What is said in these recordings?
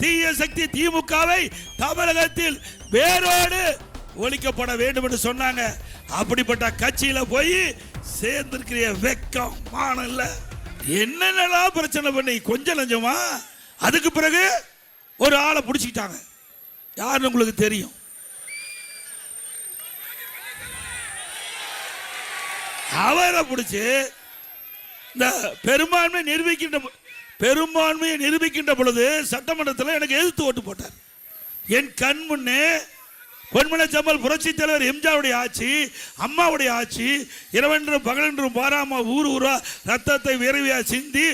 தீய சக்தி திமுகவை தமிழகத்தில் வேரோடு ஒழிக்கப்பட வேண்டும் என்று சொன்னாங்க. அப்படிப்பட்ட கட்சியில போய் சேர்ந்திருக்கிற வெக்கம் மானம் இல்ல. என்னென்னலாம் பிரச்சனை பண்ணி கொஞ்சம் நஞ்சமா. அதுக்கு பிறகு ஒரு ஆளை பிடிச்சிக்கிட்டாங்க. யாருன்னு உங்களுக்கு தெரியும். அவரை பிடிச்சு இந்த பெரும்பான்மையை நிரூபிக்கின்ற பொழுது சட்டமன்றத்தில் எனக்கு எதிர்த்து ஓட்டு போட்டார். என் கண் முன்னே பொன்மன செம்மல் புரட்சி தலைவர் எம்ஜிஆருடைய ஆட்சி, அம்மாவுடைய ஆட்சி, இரவென்றும் பகலென்றும் பாராம ஊர் ஊரா ரத்தத்தை விரைவியா சிந்தி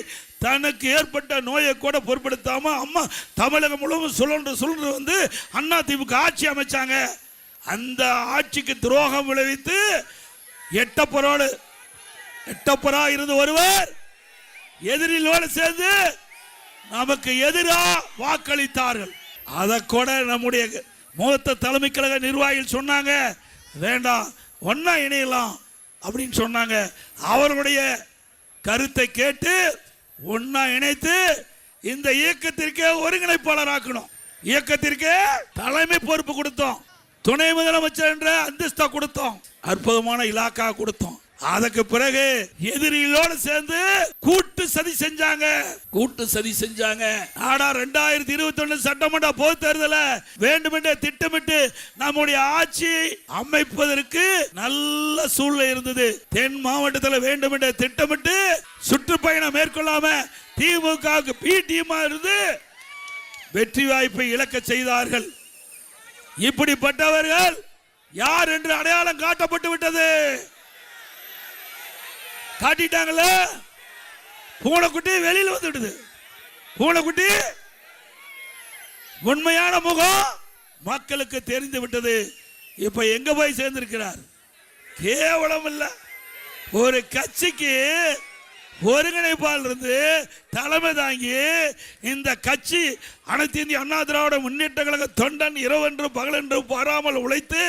தனக்கு ஏற்பட்ட நோயை கூட பொருட்படுத்தாம அம்மா தமிழகம் முழுவதும் சுழன்று வந்து அண்ணா திமுக ஆட்சி அமைச்சாங்க. அந்த ஆட்சிக்கு துரோகம் விளைவித்து எட்டப்பரா இருந்து ஒருவர் எதிரிலோடு சேர்ந்து நமக்கு எதிராக வாக்களித்தார்கள். அதை கூட நம்முடைய மூத்த தலைமை கழக நிர்வாகிகள் சொன்னாங்க, வேண்டாம் ஒன்னா இணையலாம் அப்படின்னு சொன்னாங்க. அவர்களுடைய கருத்தை கேட்டு ஒன்னா இணைத்து இந்த இயக்கத்திற்கு ஒருங்கிணைப்பாளர் ஆக்கணும். இயக்கத்திற்கு தலைமை பொறுப்பு கொடுத்தோம், துணை முதலமைச்சர் என்ற அந்தஸ்தா கொடுத்தோம், அற்புதமான இலாக்கா கொடுத்தோம். அதுக்கு பிறகு எதிரிகளோடு சேர்ந்து கூட்டு சதி செஞ்சாங்க. ஆனா 2021 சட்டமன்ற பொது தேர்தல வேண்டுமென்றே திட்டமிட்டு நம்முடைய ஆட்சி அமைப்பதற்கு நல்ல சூழ்நிலை இருந்தது. தென் மாவட்டத்தில் வேண்டுமென்றே திட்டமிட்டு சுற்றுப்பயணம் மேற்கொள்ளாம திமுக பி டீமா இருந்து வெற்றி வாய்ப்பை இழக்க செய்தார்கள். இப்படிப்பட்டவர்கள் யார் என்று அடையாளம் காட்டப்பட்டு விட்டது. காட்டிட்டாங்கல்ல. பூனைக்குட்டி வெளியில் வந்துடுது. பூனைக்குட்டி உண்மையான முகம் மக்களுக்கு தெரிந்து விட்டது. இப்ப எங்க போய் சேர்ந்திருக்கிறார்? கேவலம் இல்ல. ஒரு கட்சிக்கு ஒருங்கிணைப்பாளர் இருந்து தலைமை தாங்கி இந்த கட்சி அனைத்து இந்திய அண்ணா திராவிட முன்னேற்ற கழக தொண்டன் இரவென்றும் பகலென்றும் பாராமல் உழைத்து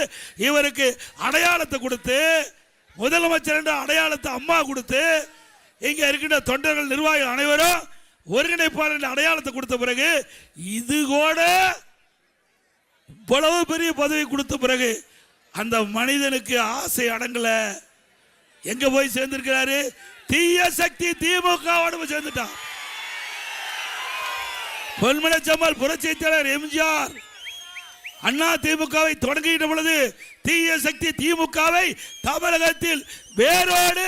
இவருக்கு அடையாளத்தை கொடுத்து முதலமைச்சர் என்ற அடையாளத்தை அம்மா கொடுத்து இங்க இருக்கின்ற தொண்டர்கள் நிர்வாகிகள் அனைவரும் ஒருங்கிணைப்பாளர் என்ற அடையாளத்தை கொடுத்த பிறகு இது கூட இவ்வளவு பெரிய பதவி கொடுத்த பிறகு அந்த மனிதனுக்கு ஆசை அடங்கல. எங்க போய் சேர்ந்திருக்கிறாரு? தீய சக்தி திமுக சேர்ந்துட்டான். பொன்மன செம்மல் புரட்சி தலைவர் எம்ஜிஆர் அண்ணா திமுகவை தொடங்குகின்ற பொழுது தீய சக்தி திமுகவை தமிழகத்தில் வேரோடு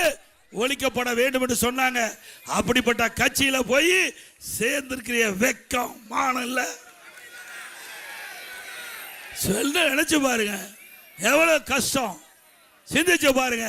ஒழிக்கப்பட வேண்டும் என்று சொன்னாங்க. அப்படிப்பட்ட கட்சியில போய் சேர்ந்திருக்கிற வெக்கம் மானம் இல்ல. சொல்ல நினைச்சு பாருங்க, எவ்வளவு கஷ்டம். சிந்திச்சு பாருங்க.